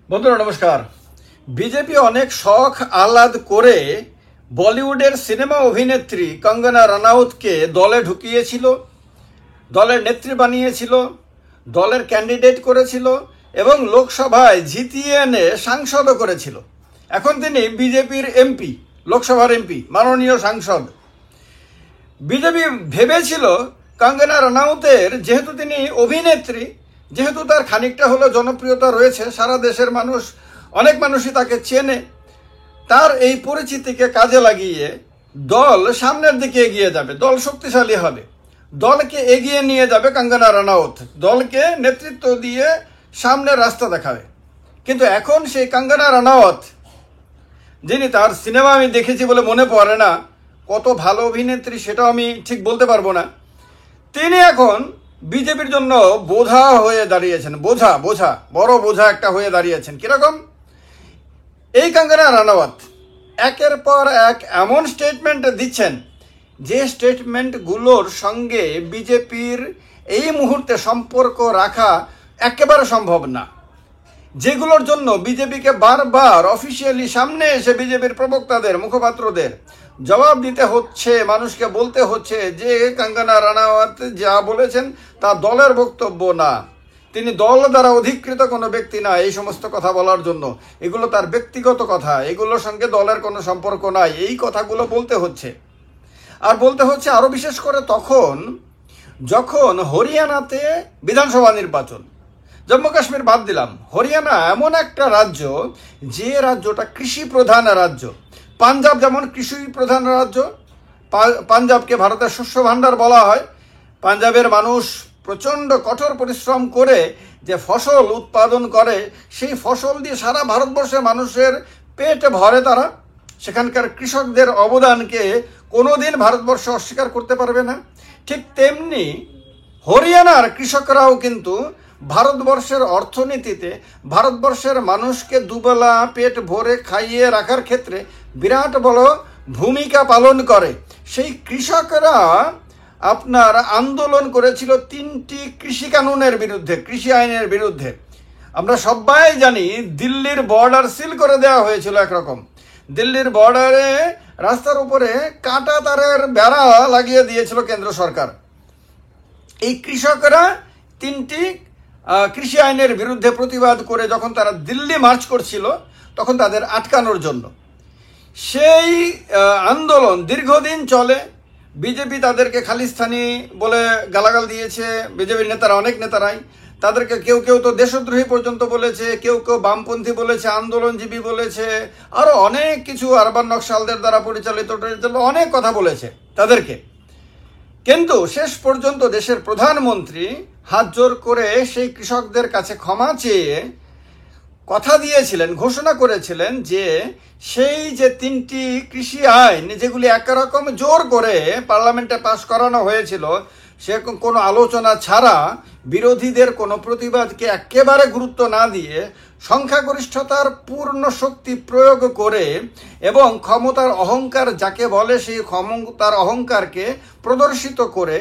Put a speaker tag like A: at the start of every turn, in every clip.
A: বন্ধুরা নমস্কার। বিজেপি অনেক শখ আহ্লাদ করে বলিউডের সিনেমা অভিনেত্রী কঙ্গনা রানাউতকে দলে ঢুকিয়েছিল, দলের নেত্রী বানিয়েছিল, দলের ক্যান্ডিডেট করেছিল এবং লোকসভায় জিতিয়ে এনে সাংসদও করেছিল। এখন তিনি বিজেপির এমপি, লোকসভার এমপি, মাননীয় সাংসদ। বিজেপি ভেবেছিল কঙ্গনা রানাউতের, যেহেতু তিনি অভিনেত্রী, যেহেতু তার খানিকটা হলেও জনপ্রিয়তা রয়েছে, সারা দেশের মানুষ, অনেক মানুষই তাকে চেনে, তার এই পরিচিতিকে কাজে লাগিয়ে দল সামনের দিকে এগিয়ে যাবে, দল শক্তিশালী হবে, দলকে এগিয়ে নিয়ে যাবে কঙ্গনা রানাউত, দলকে নেতৃত্ব দিয়ে সামনের রাস্তা দেখাবে। কিন্তু এখন সেই কঙ্গনা রানাউত, যিনি, তার সিনেমা আমি দেখেছি বলে মনে পড়ে না, কত ভালো অভিনেত্রী সেটাও আমি ঠিক বলতে পারবো না, তিনি এখন বিজেপির জন্য বোঝা হয়ে দাঁড়িয়েছেন। বোঝা বড় বোঝা একটা হয়ে দাঁড়িয়েছেন। কিরকম? এই কঙ্গনা রানাউত একের পর এক এমন স্টেটমেন্ট দিচ্ছেন, যে স্টেটমেন্টগুলোর সঙ্গে বিজেপির এই মুহূর্তে সম্পর্ক রাখা একেবারে সম্ভব না, যেগুলোর জন্য বিজেপিকে বারবার অফিসিয়ালি সামনে এসে বিজেপির প্রবক্তাদের, মুখপাত্রদের জবাব দিতে হচ্ছে, মানুষকে বলতে হচ্ছে যে কঙ্গনা রানাউত যা বলেছেন তা দলের বক্তব্য না, তিনি দল দ্বারা অধিকৃত কোনো ব্যক্তি না এই সমস্ত কথা বলার জন্য, এগুলো তার ব্যক্তিগত কথা, এগুলোর সঙ্গে দলের কোনো সম্পর্ক নাই, এই কথাগুলো বলতে হচ্ছে। আর বলতে হচ্ছে আরও বিশেষ করে তখন যখন হরিয়ানাতে বিধানসভা নির্বাচন, জম্মু কাশ্মীর বাদ দিলাম, হরিয়ানা এমন একটা রাজ্য, যে রাজ্যটা কৃষি প্রধান রাজ্য। পাঞ্জাব যেমন কৃষি প্রধান রাজ্য, পাঞ্জাবকে ভারতের শস্য ভাণ্ডার বলা হয়। পাঞ্জাবের মানুষ প্রচণ্ড কঠোর পরিশ্রম করে যে ফসল উৎপাদন করে, সেই ফসল দিয়ে সারা ভারতবর্ষের মানুষের পেট ভরে তারা। সেখানকার কৃষকদের অবদানকে কোনোদিন ভারতবর্ষ অস্বীকার করতে পারবে না। ঠিক তেমনি হরিয়ানার কৃষকরাও কিন্তু ভারতবর্ষের অর্থনীতিতে, ভারতবর্ষের মানুষকে দুবেলা পেট ভরে খাইয়ে রাখার ক্ষেত্রে বিরাট বড় ভূমিকা পালন করে। সেই কৃষকরা আপনার আন্দোলন করেছিল 3টি কৃষি কানুনের বিরুদ্ধে, কৃষি আইনের বিরুদ্ধে। আমরা সবাই জানি দিল্লির বর্ডার সিল করে দেওয়া হয়েছিল একরকম। দিল্লির বর্ডারে রাস্তার উপরে কাঁটা তারের বেড়া লাগিয়ে দিয়েছিল কেন্দ্র সরকার। এই কৃষকরা 3টি কৃষি আইনের বিরুদ্ধে প্রতিবাদ করে যখন তারা দিল্লি মার্চ করছিল, তখন তাদের আটকানোর জন্য সেই আন্দোলন দীর্ঘদিন চলে। বিজেপি তাদেরকে খালিস্তানি বলে গালাগাল দিয়েছে, বিজেপির নেতারা, অনেক নেতারাই তাদেরকে, কেউ কেউ তো দেশদ্রোহী পর্যন্ত বলেছে, কেউ কেউ বামপন্থী বলেছে, আন্দোলনজীবী বলেছে, আরও অনেক কিছু, আরবান নকশালদের দ্বারা পরিচালিত অনেক কথা বলেছে তাদেরকে। কিন্তু শেষ পর্যন্ত দেশের প্রধানমন্ত্রী হাত জোর করে সেই কৃষকদের কাছে ক্ষমা চেয়ে কথা দিয়েছিলেন, ঘোষণা করেছিলেন যে সেই যে 3টি কৃষি আইন, যেগুলি একরকম জোর করে পার্লামেন্টে পাশ করানো হয়েছিল, সে কোনো আলোচনা ছাড়া, বিরোধীদের কোনো প্রতিবাদকে একেবারে গুরুত্ব না দিয়ে, সংখ্যাগরিষ্ঠতার পূর্ণ শক্তি প্রয়োগ করে এবং ক্ষমতার অহংকার যাকে বলে, সেই ক্ষমতার অহংকারকে প্রদর্শিত করে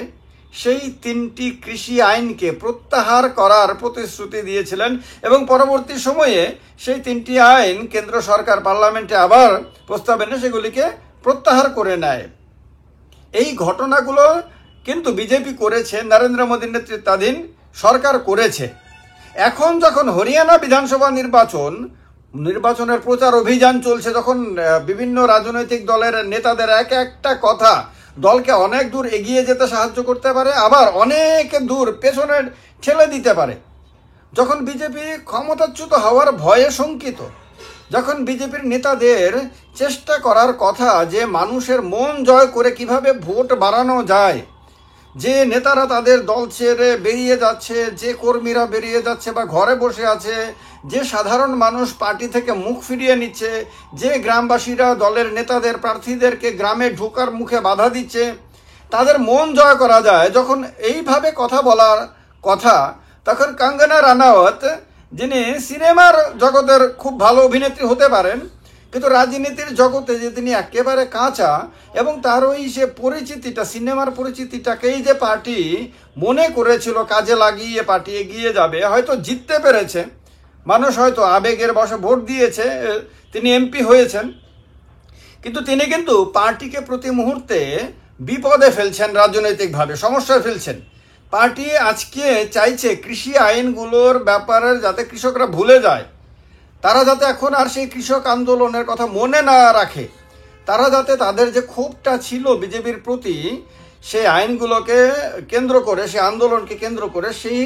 A: সেই 3টি কৃষি আইনকে প্রত্যাহার করার প্রতিশ্রুতি দিয়েছিলেন। এবং পরবর্তী সময়ে সেই 3টি আইন কেন্দ্র সরকার পার্লামেন্টে আবার প্রস্তাব এনে সেগুলিকে প্রত্যাহার করে নেয়। এই ঘটনাগুলো কিন্তু বিজেপি করেছে, নরেন্দ্র মোদীর নেতৃত্বাধীন সরকার করেছে। এখন যখন হরিয়ানা বিধানসভা নির্বাচনের প্রচার অভিযান চলছে, যখন বিভিন্ন রাজনৈতিক দলের নেতাদের এক একটা কথা দলকে অনেক দূর এগিয়ে যেতে সাহায্য করতে পারে, আবার অনেক দূর পেছনে ঠেলে দিতে পারে, যখন বিজেপি ক্ষমতাচ্যুত হওয়ার ভয়ে শঙ্কিত, যখন বিজেপির নেতাদের চেষ্টা করার কথা যে মানুষের মন জয় করে কিভাবে ভোট বাড়ানো যায়, যে নেতারা তাদের দল ছেড়ে বেরিয়ে যাচ্ছে, যে কর্মীরা বেরিয়ে যাচ্ছে বা ঘরে বসে আছে, যে সাধারণ মানুষ পার্টি থেকে মুখ ফিরিয়ে নিচ্ছে, যে গ্রামবাসীরা দলের নেতাদের, প্রার্থীদেরকে গ্রামে ঢোকার মুখে বাধা দিচ্ছে, তাদের মন জয় করা যায় যখন এইভাবে কথা বলার কথা, তখন কঙ্গনা রানাউত, যিনি সিনেমার জগতের খুব ভালো অভিনেত্রী হতে পারেন, কিন্তু রাজনীতির জগতে যে তিনি একেবারে কাঁচা, এবং তার ওই সে পরিচিতিটা, সিনেমার পরিচিতিটাকেই যে পার্টি মনে করেছিল কাজে লাগিয়ে পার্টি এগিয়ে যাবে, হয়তো জিততে পেরেছে, মানুষ হয়তো আবেগের বশে ভোট দিয়েছে, তিনি এমপি হয়েছেন, কিন্তু তিনি কিন্তু পার্টিকে প্রতি মুহূর্তে বিপদে ফেলছেন, রাজনৈতিকভাবে সমস্যায় ফেলছেন। পার্টি আজকে চাইছে কৃষি আইনগুলোর ব্যাপারে যাতে কৃষকরা ভুলে যায়, তারা যাতে এখন আর সেই কৃষক আন্দোলনের কথা মনে না রাখে, তারা যাতে তাদের যে ক্ষোভটা ছিল বিজেপির প্রতি সেই আইনগুলোকে কেন্দ্র করে, সেই আন্দোলনকে কেন্দ্র করে সেই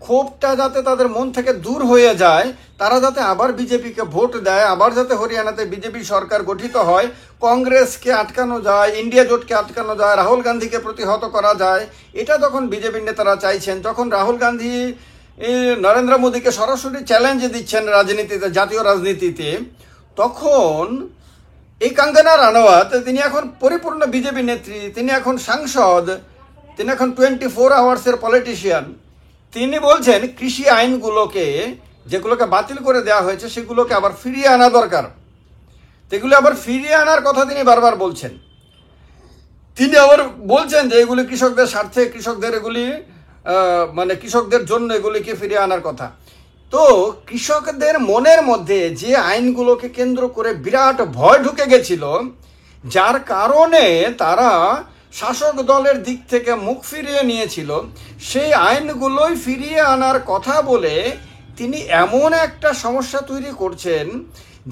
A: ক্ষোভটা যাতে তাদের মন থেকে দূর হয়ে যায়, তারা যাতে আবার বিজেপিকে ভোট দেয়, আবার যাতে হরিয়ানাতে বিজেপি সরকার গঠিত হয়, কংগ্রেসকে আটকানো যায়, ইন্ডিয়া জোটকে আটকানো যায়, রাহুল গান্ধীকে প্রতিহত করা যায়, এটা যখন বিজেপির নেতারা চাইছেন, যখন রাহুল গান্ধী নরেন্দ্র মোদীকে সরাসরি চ্যালেঞ্জ দিচ্ছেন রাজনীতিতে, জাতীয় রাজনীতিতে, তখন এই কঙ্গনা রানাওয়াত, তিনি এখন পরিপূর্ণ বিজেপি নেত্রী, তিনি এখন সাংসদ, তিনি এখন 24 আওয়ার্সের পলিটিশিয়ান, তিনি বলছেন কৃষি আইনগুলোকে যেগুলোকে বাতিল করে দেওয়া হয়েছে সেগুলোকে আবার ফিরিয়ে আনা দরকার। এগুলো আবার ফিরিয়ে আনার কথা তিনি বারবার বলছেন। তিনি আবার বলছেন যে এগুলি কৃষকদের স্বার্থে, কৃষকদের এগুলি মানে কৃষকদের জন্য এগুলিকে ফিরিয়ে আনার কথা। তো কৃষকদের মনের মধ্যে যে আইনগুলোকে কেন্দ্র করে বিরাট ভয় ঢুকে গেছিল, যার কারণে তারা শাসক দলের দিক থেকে মুখ ফিরিয়ে নিয়েছিল, সেই আইনগুলোই ফিরিয়ে আনার কথা বলে তিনি এমন একটা সমস্যা তৈরি করছেন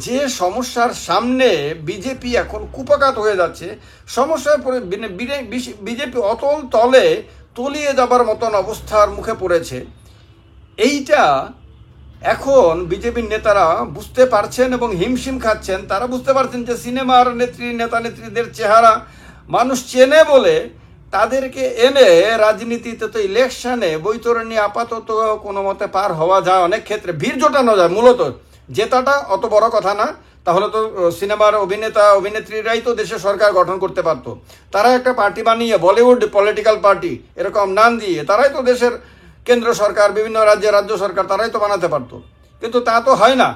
A: যে সমস্যার সামনে বিজেপি এখন কুপকাত হয়ে যাচ্ছে। সমস্যায় পড়ে বিজেপি অতল তলে তলিয়ে যাবার মতন অবস্থার মুখে পড়েছে। এইটা এখন বিজেপির নেতারা বুঝতে পারছেন এবং হিমশিম খাচ্ছেন। তারা বুঝতে পারছেন যে সিনেমার নেতা নেত্রীদের চেহারা মানুষ চেনে বলে তাদেরকে এনে রাজনীতিতে, তো ইলেকশনে বৈতরণী আপাতত কোনো মতে পার হওয়া যায়, অনেক ক্ষেত্রে ভিড় জোটানো যায়, মূলত জেতাটা অত বড় কথা না। তাহলে তো সিনেমার অভিনেতা অভিনেত্রীরাই তো দেশে সরকার গঠন করতে পারতো। তারা একটা পার্টি বানিয়ে বলিউড পলিটিক্যাল পার্টি এরকম নাম দিয়ে তারাই তো দেশের কেন্দ্র সরকার, বিভিন্ন রাজ্য সরকার তারাই তো বানাতে পারতো। কিন্তু তা তো হয় না।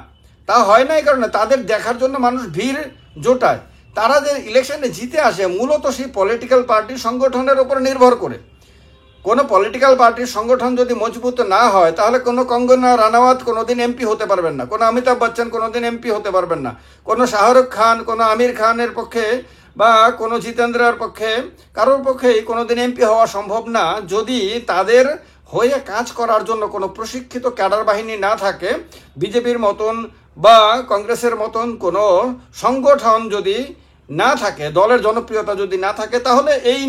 A: তা হয় না এই কারণে তাদের দেখার জন্য মানুষ ভিড় জোটায়। তারা যে ইলেকশনে জিতে আসে মূলত সেই পলিটিক্যাল পার্টির সংগঠনের উপর নির্ভর করে। কোনো পলিটিক্যাল পার্টির সংগঠন যদি মজবুত না হয় তাহলে কোনো কঙ্গনা রানাওয়াত কোনোদিন এমপি হতে পারবেন না, কোনো অমিতাভ বচ্চন কোনোদিন এমপি হতে পারবেন না, কোনো শাহরুখ খান, কোনো আমির খানের পক্ষে বা কোনো জিতেন্দ্রের পক্ষে, কারোর পক্ষেই কোনোদিন এমপি হওয়া সম্ভব না যদি তাদের হয়ে কাজ করার জন্য কোনো প্রশিক্ষিত ক্যাডার বাহিনী না থাকে। বিজেপির মতন বা কংগ্রেসের মতন কোনো সংগঠন যদি না থাকে, দলের জনপ্রিয়তা যদি না থাকে, তাহলে এই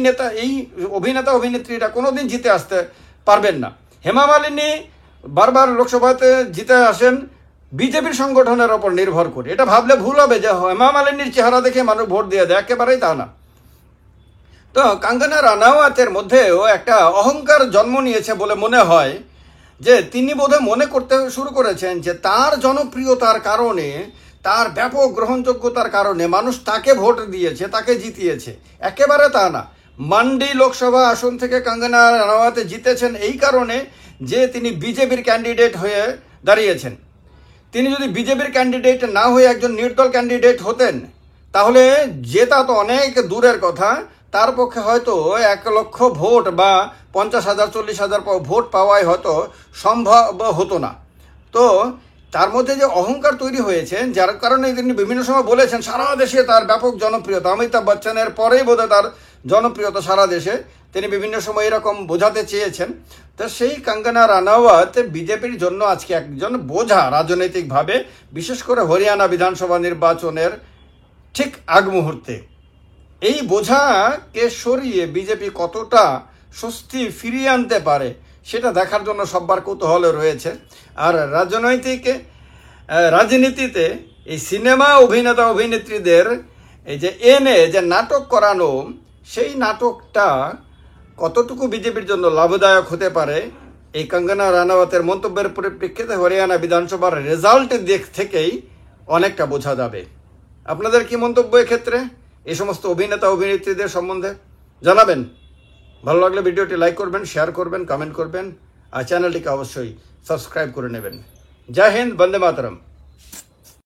A: অভিনেতা অভিনেত্রীরা কোনোদিন জিতে আসতে পারবেন না। হেমা মালিনী বারবার লোকসভাতে জিতে আসেন বিজেপির সংগঠনের ওপর নির্ভর করে। এটা ভাবলে ভুল হবে যে হেমা মালিনীর চেহারা দেখে মানুষ ভোট দিয়ে দেয়, একেবারেই তা না। তো কঙ্গনা রানাওয়াতের মধ্যেও একটা অহংকার জন্ম নিয়েছে বলে মনে হয়, যে তিনি বোধহয় মনে করতে শুরু করেছেন যে তার জনপ্রিয়তার কারণে, তার ব্যাপক গ্রহণযোগ্যতার কারণে মানুষ তাকে ভোট দিয়েছে, তাকে জিতিয়েছে। একেবারে তা না। মান্ডি লোকসভা আসন থেকে কঙ্গনা রানাওয়াত জিতেছেন এই কারণে যে তিনি বিজেপির ক্যান্ডিডেট হয়ে দাঁড়িয়েছেন। তিনি যদি বিজেপির ক্যান্ডিডেট না হয়ে একজন নির্দল ক্যান্ডিডেট হতেন তাহলে জেতা তো অনেক দূরের কথা, তার পক্ষে হয়তো 1 লক্ষ ভোট বা 50,000 40,000 ভোট পাওয়াই হয়তো সম্ভব হতো না। তো তার মধ্যে যে অহংকার তৈরি হয়েছে, যার কারণে তিনি বিভিন্ন সময় বলেছেন সারা দেশে তার ব্যাপক জনপ্রিয়তা, অমিতাভ বচ্চনের পরেই বোধহয় তার জনপ্রিয়তা সারা দেশে, তিনি বিভিন্ন সময় এরকম বোঝাতে চেয়েছেন। তো সেই কঙ্গনা রানাওয়াত বিজেপির জন্য আজকে একজন বোঝা রাজনৈতিকভাবে, বিশেষ করে হরিয়ানা বিধানসভা নির্বাচনের ঠিক আগ মুহূর্তে। এই বোঝাকে সরিয়ে বিজেপি কতটা স্বস্তি ফিরিয়ে আনতে পারে সেটা দেখার জন্য সবার কৌতূহল রয়েছে। আর রাজনীতিতে এই সিনেমা অভিনেতা অভিনেত্রীদের এই যে এনে যে নাটক করানো, সেই নাটকটা কতটুকু বিজেপির জন্য লাভদায়ক হতে পারে এই কঙ্গনা রানাওয়াতের মন্তব্যের পরিপ্রেক্ষিতে হরিয়ানা বিধানসভার রেজাল্টের দিক থেকেই অনেকটা বোঝা যাবে। আপনাদের কি মন্তব্য এক্ষেত্রে এই সমস্ত অভিনেতা অভিনেত্রীদের সম্বন্ধে জানাবেন। ভালো লাগলে ভিডিওটি লাইক করবেন, শেয়ার করবেন, কমেন্ট করবেন আর চ্যানেলটিকে অবশ্যই সাবস্ক্রাইব করে নেবেন। জয় হিন্দ, বন্দে মাতরম।